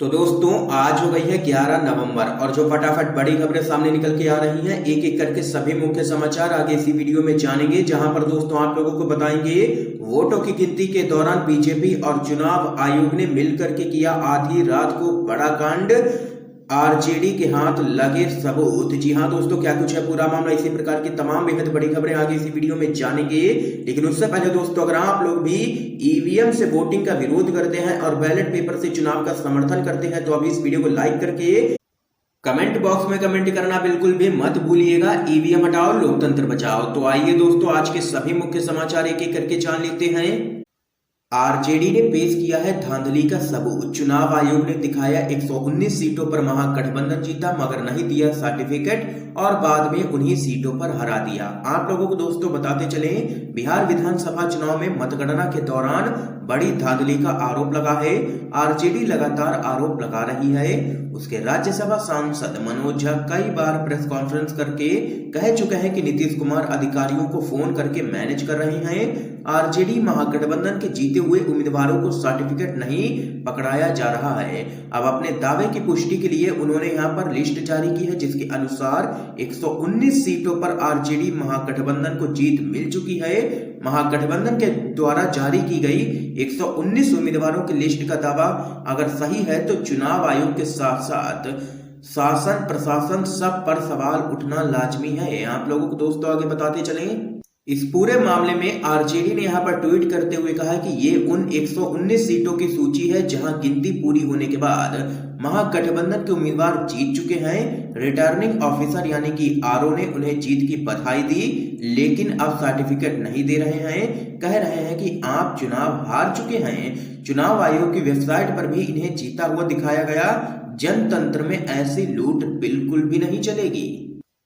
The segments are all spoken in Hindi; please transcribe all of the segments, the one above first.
तो दोस्तों आज हो गई है 11 नवंबर और जो फटाफट बड़ी खबरें सामने निकल के आ रही हैं एक एक करके सभी मुख्य समाचार आगे इसी वीडियो में जानेंगे, जहां पर दोस्तों आप लोगों को बताएंगे वोटों की गिनती के दौरान बीजेपी और चुनाव आयोग ने मिलकर के किया आधी रात को बड़ा कांड, आरजेडी के हाथ लगे सबूत। जी हां दोस्तों, क्या कुछ है पूरा मामला, इसी प्रकार की तमाम बेहद बड़ी खबरें आगे इसी वीडियो में जानेंगे। लेकिन उससे पहले दोस्तों, अगर आप लोग भी ईवीएम से वोटिंग का विरोध करते हैं और बैलेट पेपर से चुनाव का समर्थन करते हैं तो अभी इस वीडियो को लाइक करके कमेंट बॉक्स में कमेंट करना बिल्कुल भी मत भूलिएगा। ईवीएम हटाओ, लोकतंत्र बचाओ। तो आइए दोस्तों, आज के सभी मुख्य समाचार एक एक करके जान लेते हैं। आरजेडी ने पेश किया है धांधली का सबूत। चुनाव आयोग ने दिखाया 119 सीटों पर महागठबंधन जीता मगर नहीं दिया सर्टिफिकेट और बाद में उन्हीं सीटों पर हरा दिया। आप लोगों को दोस्तों बताते चले, बिहार विधानसभा चुनाव में मतगणना के दौरान बड़ी धांधली का आरोप लगा है। आरजेडी लगातार आरोप लगा रही है। उसके राज्यसभा सांसद मनोज झा कई बार प्रेस कॉन्फ्रेंस करके कह चुके हैं कि नीतीश कुमार अधिकारियों को फोन करके मैनेज कर रहे हैं। आरजेडी महागठबंधन के जीते हुए उम्मीदवारों को सर्टिफिकेट नहीं पकड़ाया जा रहा है। अब अपने दावे की पुष्टि के लिए उन्होंने यहां पर लिस्ट जारी की है, जिसके अनुसार 119 सीटों पर आरजेडी महागठबंधन को जीत मिल चुकी है। महागठबंधन के द्वारा जारी की गई 119 उम्मीदवारों की लिस्ट का दावा अगर सही है तो चुनाव आयोग के साथ साथ शासन प्रशासन सब पर सवाल उठना लाजमी है। आप लोगों को दोस्तों आगे बताते चलें, इस पूरे मामले में आरजेडी ने यहां पर ट्वीट करते हुए कहा कि ये उन 119 सीटों की सूची है जहां गिनती पूरी होने के बाद महागठबंधन के उम्मीदवार जीत चुके हैं। रिटर्निंग ऑफिसर यानी कि आरओ ने उन्हें जीत की बधाई दी, लेकिन अब सर्टिफिकेट नहीं दे रहे हैं। कह रहे हैं कि आप चुनाव हार चुके हैं। चुनाव आयोग की वेबसाइट पर भी इन्हें जीता हुआ दिखाया गया। जनतंत्र में ऐसी लूट बिल्कुल भी नहीं चलेगी।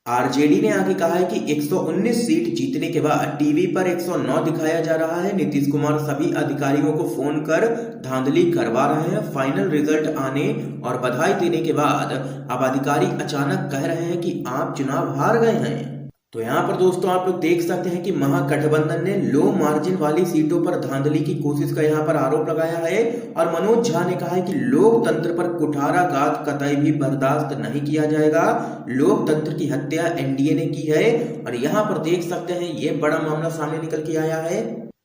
आरजेडी ने आगे कहा है कि 119 सीट जीतने के बाद टीवी पर 109 दिखाया जा रहा है। नीतीश कुमार सभी अधिकारियों को फोन कर धांधली करवा रहे हैं। फाइनल रिजल्ट आने और बधाई देने के बाद अब अधिकारी अचानक कह रहे हैं कि आप चुनाव हार गए हैं। तो यहाँ पर दोस्तों आप लोग देख सकते हैं कि महागठबंधन ने लो मार्जिन वाली सीटों पर धांधली की कोशिश का यहाँ पर आरोप लगाया है और मनोज झा ने कहा है कि लोकतंत्र पर कुठाराघात कतई भी बर्दाश्त नहीं किया जाएगा। लोकतंत्र की हत्या एनडीए ने की है और यहाँ पर देख सकते हैं ये बड़ा मामला सामने निकल के आया है,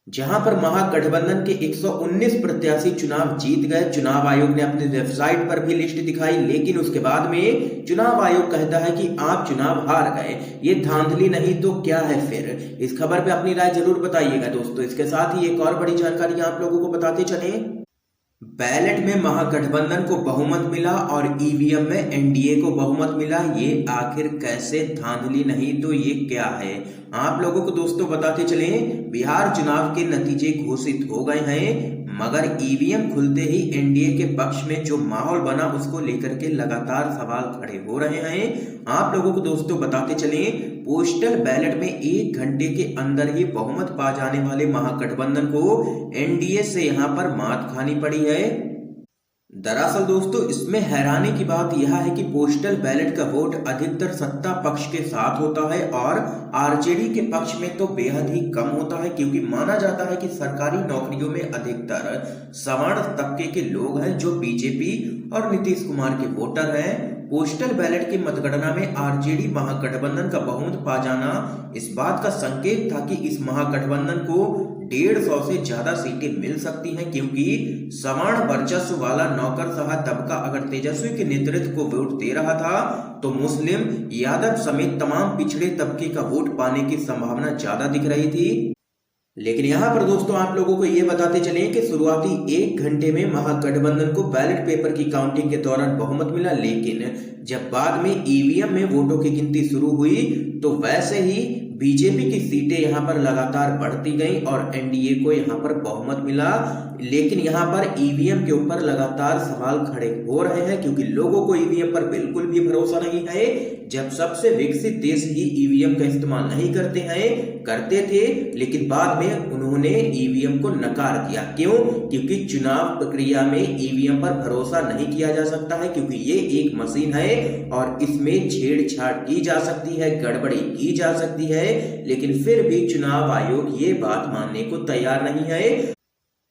जहां पर महागठबंधन के 119 प्रत्याशी चुनाव जीत गए। चुनाव आयोग ने अपनी वेबसाइट पर भी लिस्ट दिखाई, लेकिन उसके बाद में चुनाव आयोग कहता है कि आप चुनाव हार गए। ये धांधली नहीं तो क्या है फिर? इस खबर पे अपनी राय जरूर बताइएगा दोस्तों। इसके साथ ही एक और बड़ी जानकारी आप लोगों को बताते चले, बैलेट में महागठबंधन को बहुमत मिला और ईवीएम में एनडीए को बहुमत मिला। ये आखिर कैसे? धांधली नहीं तो ये क्या है? आप लोगों को दोस्तों बताते चलें, बिहार चुनाव के नतीजे घोषित हो गए हैं मगर ईवीएम खुलते ही एनडीए के पक्ष में जो माहौल बना उसको लेकर के लगातार सवाल खड़े हो रहे हैं। आप लोगों को दोस्तों बताते चलें, पोस्टल बैलेट में 1 घंटे के अंदर ही बहुमत पा जाने वाले महागठबंधन को एनडीए से यहां पर मात खानी पड़ी है। दरअसल दोस्तों इसमें हैरानी की बात यह है कि पोस्टल बैलेट का वोट अधिकतर सत्ता पक्ष के साथ होता है और आरजेडी के पक्ष में तो बेहद ही कम होता है, क्योंकि माना जाता है कि सरकारी नौकरियों में अधिकतर सवर्ण तबके के लोग हैं जो बीजेपी और नीतीश कुमार के वोटर हैं। पोस्टल बैलेट की मतगणना में आरजेडी महागठबंधन का बहुमत पा जाना इस बात का संकेत था कि इस महागठबंधन को 150 से ज्यादा सीटें मिल सकती हैं, क्योंकि सवर्ण वर्चस्व वाला नौकरशाह तबका अगर तेजस्वी के नेतृत्व को वोट दे रहा था तो मुस्लिम, यादव समेत तमाम पिछड़े तबके का वोट पाने की संभावना ज्यादा दिख रही थी। लेकिन यहाँ पर दोस्तों आप लोगों को ये बताते चले कि शुरुआती 1 घंटे में महागठबंधन को बैलेट पेपर की काउंटिंग के दौरान बहुमत मिला, लेकिन जब बाद में ईवीएम में वोटों की गिनती शुरू हुई तो वैसे ही बीजेपी की सीटें यहां पर लगातार बढ़ती गईं और एनडीए को यहां पर बहुमत मिला। लेकिन यहां पर ईवीएम के ऊपर लगातार सवाल खड़े हो रहे हैं, क्योंकि लोगों को ईवीएम पर बिल्कुल भी भरोसा नहीं है। जब सबसे विकसित देश ही ईवीएम का इस्तेमाल नहीं करते थे, लेकिन बाद में उन्होंने ईवीएम को नकार दिया। क्यों? क्योंकि चुनाव प्रक्रिया में ईवीएम पर भरोसा नहीं किया जा सकता है, क्योंकि ये एक मशीन है और इसमें छेड़छाड़ की जा सकती है, गड़बड़ी की जा सकती है। लेकिन फिर भी चुनाव आयोग ये बात मानने को तैयार नहीं है।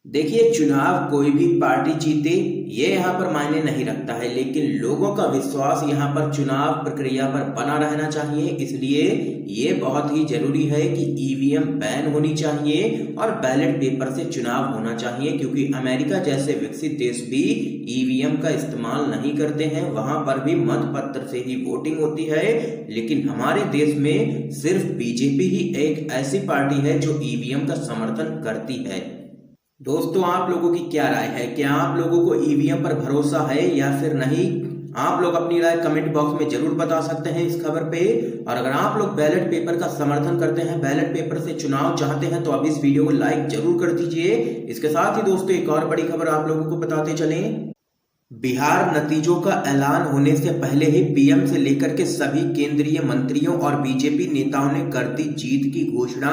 देखिए, चुनाव कोई भी पार्टी जीते ये यहाँ पर मायने नहीं रखता है, लेकिन लोगों का विश्वास यहाँ पर चुनाव प्रक्रिया पर बना रहना चाहिए। इसलिए ये बहुत ही जरूरी है कि ईवीएम बैन होनी चाहिए और बैलेट पेपर से चुनाव होना चाहिए, क्योंकि अमेरिका जैसे विकसित देश भी ईवीएम का इस्तेमाल नहीं करते हैं। वहां पर भी मतपत्र से ही वोटिंग होती है, लेकिन हमारे देश में सिर्फ बीजेपी ही एक ऐसी पार्टी है जो ईवीएम का समर्थन करती है। दोस्तों, आप लोगों की क्या राय है? क्या आप लोगों को ईवीएम पर भरोसा है या फिर नहीं? आप लोग अपनी राय कमेंट बॉक्स में जरूर बता सकते हैं इस खबर पे। और अगर आप लोग बैलेट पेपर का समर्थन करते हैं, बैलेट पेपर से चुनाव चाहते हैं, तो अब इस वीडियो को लाइक जरूर कर दीजिए। इसके साथ ही दोस्तों एक और बड़ी खबर आप लोगों को बताते चलें। बिहार नतीजों का ऐलान होने से पहले ही पीएम से लेकर के सभी केंद्रीय मंत्रियों और बीजेपी नेताओं ने कर दी जीत की घोषणा।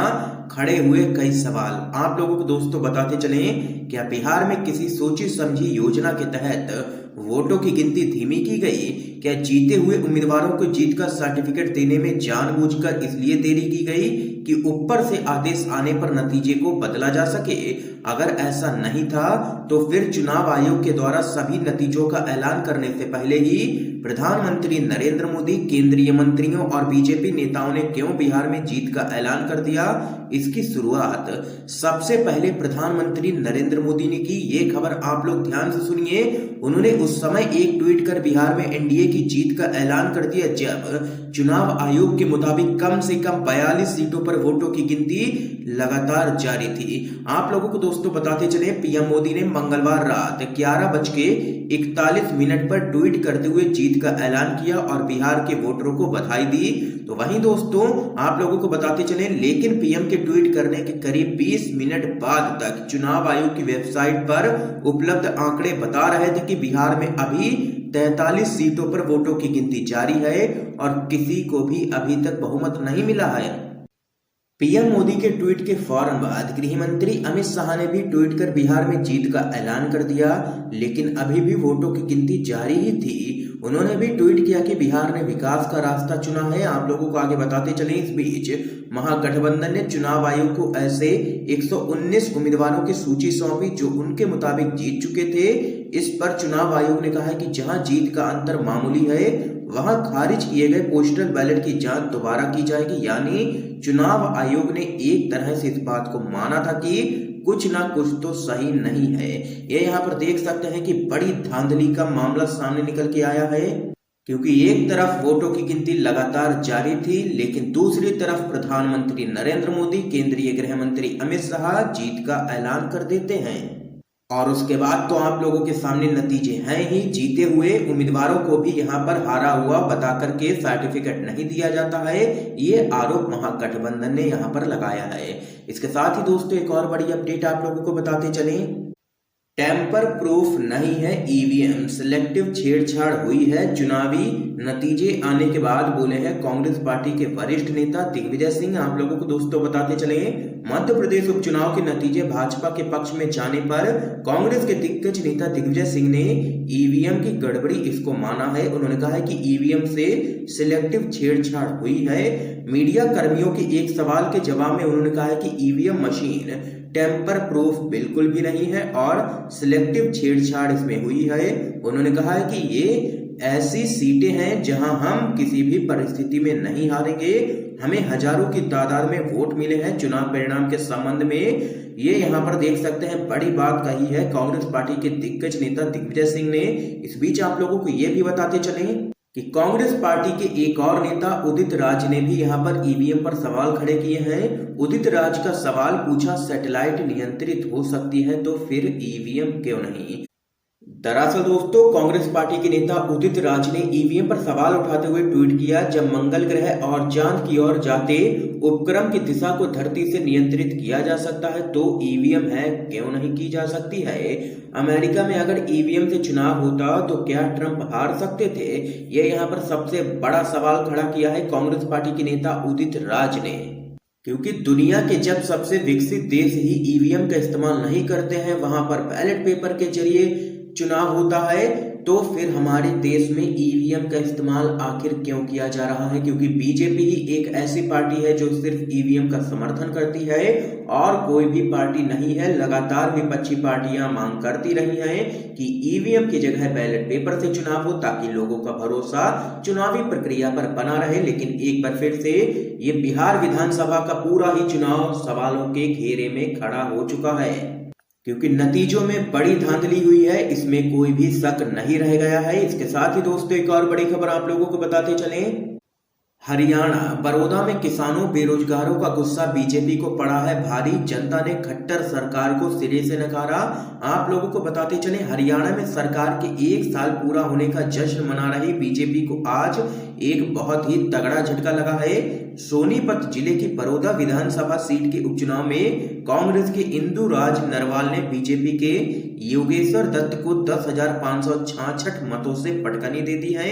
खड़े हुए कई सवाल आप लोगों को दोस्तों बताते चलें। क्या बिहार में किसी सोची समझी योजना के तहत वोटों की गिनती धीमी की गई? क्या जीते हुए उम्मीदवारों को जीत का सर्टिफिकेट देने में जानबूझकर इसलिए देरी की गई कि ऊपर से आदेश आने पर नतीजे को बदला जा सके? अगर ऐसा नहीं था तो फिर चुनाव आयोग के द्वारा सभी नतीजों का ऐलान करने से पहले ही प्रधानमंत्री नरेंद्र मोदी, केंद्रीय मंत्रियों और बीजेपी नेताओं ने क्यों बिहार में जीत का ऐलान कर दिया? इसकी शुरुआत सबसे पहले प्रधानमंत्री नरेंद्र मोदी ने की। ये खबर आप लोग ध्यान से सुनिए। उन्होंने उस समय एक ट्वीट कर बिहार में एनडीए की जीत का ऐलान कर दिया, जब चुनाव आयोग के मुताबिक कम से कम 42 सीटों पर वोटों की गिनती लगातार जारी थी। आप लोगों को दोस्तों बताते चले, पीएम मोदी ने मंगलवार रात 11:41 पर ट्वीट करते हुए जीत का ऐलान किया और बिहार के वोटरों को बधाई दी। तो वहीं दोस्तों आप लोगों को बताते चले, लेकिन पीएम के ट्वीट करने के करीब 20 मिनट बाद तक चुनाव आयोग की वेबसाइट पर उपलब्ध आंकड़े बता रहे थे कि बिहार में अभी 43 सीटों पर वोटों की गिनती जारी है और किसी को भी अभी तक बहुमत नहीं मिला है। पीएम मोदी के ट्वीट के फौरन बाद गृह मंत्री अमित शाह ने भी ट्वीट कर बिहार में जीत का ऐलान कर दिया, लेकिन अभी भी वोटों की गिनती जारी ही थी। उन्होंने भी ट्वीट किया कि बिहार ने विकास का रास्ता चुना है। आप लोगों को आगे बताते चलें, इस बीच महागठबंधन ने चुनाव आयोग को ऐसे 119 उम्मीदवारों की सूची सौंपी जो उनके मुताबिक जीत चुके थे। इस पर चुनाव आयोग ने कहा है कि जहां जीत का अंतर मामूली है, वहां खारिज किए गए पोस्टल बैलेट की जांच दोबारा की जाएगी। यानी चुनाव आयोग ने एक तरह से इस बात को माना था कि कुछ ना कुछ तो सही नहीं है। ये यहाँ पर देख सकते हैं कि बड़ी धांधली का मामला सामने निकल के आया है, क्योंकि एक तरफ वोटों की गिनती लगातार जारी थी, लेकिन दूसरी तरफ प्रधानमंत्री नरेंद्र मोदी, केंद्रीय गृह मंत्री अमित शाह जीत का ऐलान कर देते हैं। और उसके बाद तो आप लोगों के सामने नतीजे हैं ही। जीते हुए उम्मीदवारों को भी यहाँ पर हारा हुआ बता करके सर्टिफिकेट नहीं दिया जाता है। ये आरोप महागठबंधन ने यहाँ पर लगाया है। इसके साथ ही दोस्तों एक और बड़ी अपडेट आप लोगों को बताते चलें। टेम्पर प्रूफ नहीं है ईवीएम, सिलेक्टिव छेड़छाड़ हुई है। चुनावी नतीजे आने के बाद बोले हैं कांग्रेस पार्टी के वरिष्ठ नेता दिग्विजय सिंह। आप लोगों को दोस्तों बताते चले, मध्य प्रदेश उपचुनाव के नतीजे भाजपा के पक्ष में जाने पर कांग्रेस के दिग्गज नेता दिग्विजय सिंह ने ईवीएम की गड़बड़ी इसको माना है। उन्होंने कहा है कि ईवीएम से सिलेक्टिव छेड़छाड़ हुई है। मीडिया कर्मियों के एक सवाल के जवाब में उन्होंने कहा है कि ईवीएम मशीन टेम्पर प्रूफ बिल्कुल भी नहीं है और सिलेक्टिव छेड़छाड़ इसमें हुई है। उन्होंने कहा है कि ये ऐसी सीटें हैं जहां हम किसी भी परिस्थिति में नहीं हारेंगे। हमें हजारों की तादाद में वोट मिले हैं चुनाव परिणाम के संबंध में। ये यहाँ पर देख सकते हैं, बड़ी बात कही है कांग्रेस पार्टी के दिग्गज नेता दिग्विजय सिंह ने। इस बीच आप लोगों को ये भी बताते चलें कि कांग्रेस पार्टी के एक और नेता उदित राज ने भी यहां पर ईवीएम पर सवाल खड़े किए हैं। उदित राज का सवाल पूछा, सैटेलाइट नियंत्रित हो सकती है तो फिर ईवीएम क्यों नहीं? दरअसल दोस्तों कांग्रेस पार्टी के नेता उदित राज ने ईवीएम पर सवाल उठाते हुए ट्वीट किया, जब मंगल ग्रह और चांद की ओर जाते उपक्रम की दिशा को धरती से नियंत्रित किया जा सकता है तो ईवीएम है क्यों नहीं की जा सकती है? अमेरिका में अगर ईवीएम से चुनाव होता तो क्या ट्रंप हार सकते थे? ये यहाँ पर सबसे बड़ा सवाल खड़ा किया है कांग्रेस पार्टी के नेता उदित राज ने, क्योंकि दुनिया के जब सबसे विकसित देश ही ईवीएम का इस्तेमाल नहीं करते हैं, वहां पर बैलेट पेपर के जरिए चुनाव होता है, तो फिर हमारे देश में ईवीएम का इस्तेमाल आखिर क्यों किया जा रहा है? क्योंकि बीजेपी ही एक ऐसी पार्टी है जो सिर्फ ईवीएम का समर्थन करती है और कोई भी पार्टी नहीं है। लगातार विपक्षी पार्टियां मांग करती रही हैं कि ईवीएम की जगह बैलेट पेपर से चुनाव हो ताकि लोगों का भरोसा चुनावी प्रक्रिया पर बना रहे। लेकिन एक बार फिर से ये बिहार विधानसभा का पूरा ही चुनाव सवालों के घेरे में खड़ा हो चुका है, क्योंकि नतीजों में बड़ी धांधली हुई है, इसमें कोई भी शक नहीं रह गया है। इसके साथ ही दोस्तों एक और बड़ी खबर आप लोगों को बताते चलें। हरियाणा बड़ौदा में किसानों बेरोजगारों का गुस्सा बीजेपी को पड़ा है भारी, जनता ने खट्टर सरकार को सिरे से नकारा। आप लोगों को बताते चले, हरियाणा में सरकार के 1 साल पूरा होने का जश्न मना रही बीजेपी को आज एक बहुत ही तगड़ा झटका लगा है। सोनीपत जिले की बड़ौदा विधानसभा सीट के उपचुनाव में कांग्रेस के इंदु राज नरवाल ने बीजेपी के योगेश्वर दत्त को 10,566 मतों से पटकनी दे दी है।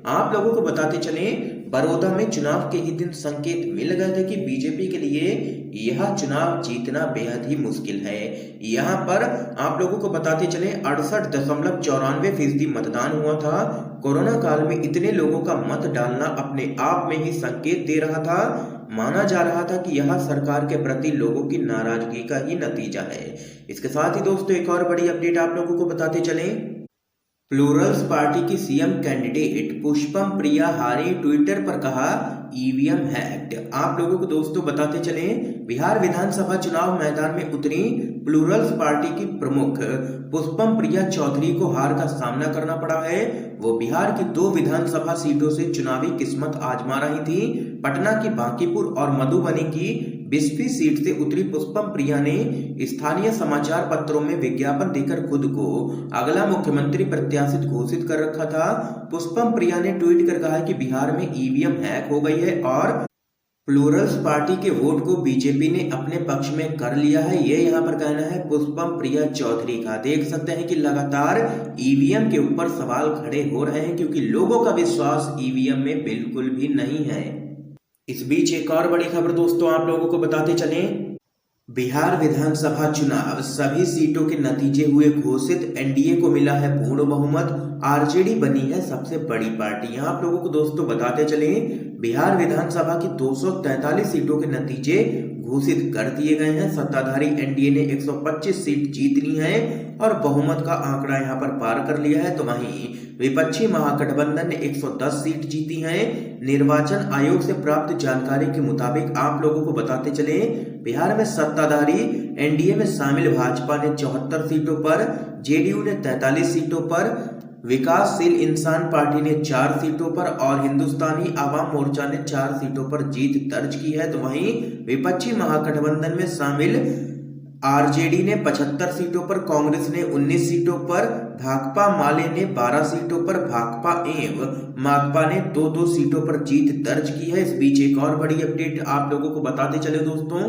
आप लोगों को बताते चले, बड़ौदा में चुनाव के ही दिन संकेत मिल गए थे कि बीजेपी के लिए यह चुनाव जीतना बेहद ही मुश्किल है। यहाँ पर आप लोगों को बताते चले 68.94% मतदान हुआ था। कोरोना काल में इतने लोगों का मत डालना अपने आप में ही संकेत दे रहा था। माना जा रहा था कि यह सरकार के प्रति लोगों की नाराजगी का ही नतीजा है। इसके साथ ही दोस्तों एक और बड़ी अपडेट आप लोगों को बताते चलें। प्लूरल्स पार्टी की सीएम कैंडिडेट पुष्पम प्रिया हारी, ट्विटर पर कहा ईवीएम हैक्ड। आप लोगों को दोस्तों बताते चलें, बिहार विधानसभा चुनाव मैदान में उतरी प्लूरल्स पार्टी की प्रमुख पुष्पम प्रिया चौधरी को हार का सामना करना पड़ा है। वो बिहार की 2 विधानसभा सीटों से चुनावी किस्मत आजमा रही थी। पटना की बांकीपुर और मधुबनी की 20वीं सीट से उतरी पुष्पम प्रिया ने स्थानीय समाचार पत्रों में विज्ञापन देकर खुद को अगला मुख्यमंत्री प्रत्याशित घोषित कर रखा था। पुष्पम प्रिया ने ट्वीट कर कहा कि बिहार में ईवीएम हैक हो गई है और प्लूरल्स पार्टी के वोट को बीजेपी ने अपने पक्ष में कर लिया है। ये यहाँ पर कहना है पुष्पम प्रिया चौधरी का। देख सकते हैं कि लगातार ईवीएम के ऊपर सवाल खड़े हो रहे हैं, क्योंकि लोगों का विश्वास ईवीएम में बिल्कुल भी नहीं है। इस बीच एक और बड़ी खबर दोस्तों आप लोगों को बताते चलें। बिहार विधानसभा चुनाव सभी सीटों के नतीजे हुए घोषित, एनडीए को मिला है पूर्ण बहुमत, आरजेडी बनी है सबसे बड़ी पार्टी। यहाँ आप लोगों को दोस्तों बताते चले, बिहार विधानसभा की 243 सीटों के नतीजे घोषित कर दिए गए हैं। सत्ताधारी एनडीए ने 125 सीट जीत ली है और बहुमत का आंकड़ा यहाँ पर पार कर लिया है। तो वहीं विपक्षी महागठबंधन ने 110 सीट जीती हैं। निर्वाचन आयोग से प्राप्त जानकारी के मुताबिक आप लोगों को बताते चले, बिहार में सत्ताधारी एनडीए में शामिल भाजपा ने 74 सीटों पर, जेडीयू ने 43 सीटों पर, विकासशील इंसान पार्टी ने 4 सीटों पर और हिंदुस्तानी आवाम मोर्चा ने 4 सीटों पर जीत दर्ज की है। तो वहीं विपक्षी महागठबंधन में शामिल आरजेडी ने 75 सीटों पर, कांग्रेस ने 19 सीटों पर, भाकपा माले ने 12 सीटों पर, भाकपा एवं माकपा ने 2-2 सीटों पर जीत दर्ज की है। इस बीच एक और बड़ी अपडेट आप लोगों को बताते चले दोस्तों।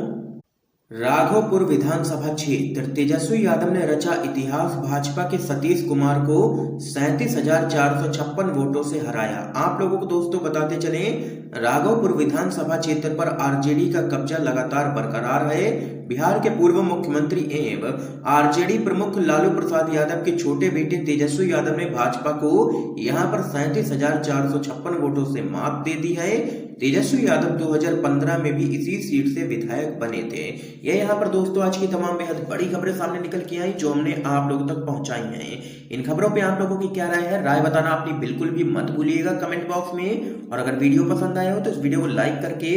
राघोपुर विधानसभा क्षेत्र, तेजस्वी यादव ने रचा इतिहास, भाजपा के सतीश कुमार को 37,456 वोटों से हराया। आप लोगों को दोस्तों बताते चले, राघोपुर विधानसभा क्षेत्र पर आरजेडी का कब्जा लगातार बरकरार है। बिहार के पूर्व मुख्यमंत्री एवं आरजेडी प्रमुख लालू प्रसाद यादव के छोटे बेटे तेजस्वी यादव ने भाजपा को यहां पर 37,456 वोटों से मात दे दी है। तेजस्वी यादव 2015 में भी इसी सीट से विधायक बने थे। ये यहाँ पर दोस्तों आज की तमाम बेहद बड़ी खबरें सामने निकल के आई जो हमने आप लोगों तक पहुंचाई हैं। इन खबरों पे आप लोगों की क्या राय है, राय बताना अपनी बिल्कुल भी मत भूलिएगा कमेंट बॉक्स में। और अगर वीडियो पसंद आया हो तो इस वीडियो को लाइक करके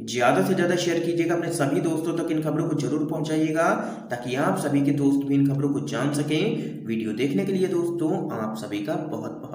ज्यादा से ज्यादा शेयर कीजिएगा, अपने सभी दोस्तों तक इन खबरों को जरूर पहुंचाइएगा ताकि आप सभी के दोस्त भी इन खबरों को जान सकें। वीडियो देखने के लिए दोस्तों आप सभी का बहुत बहुत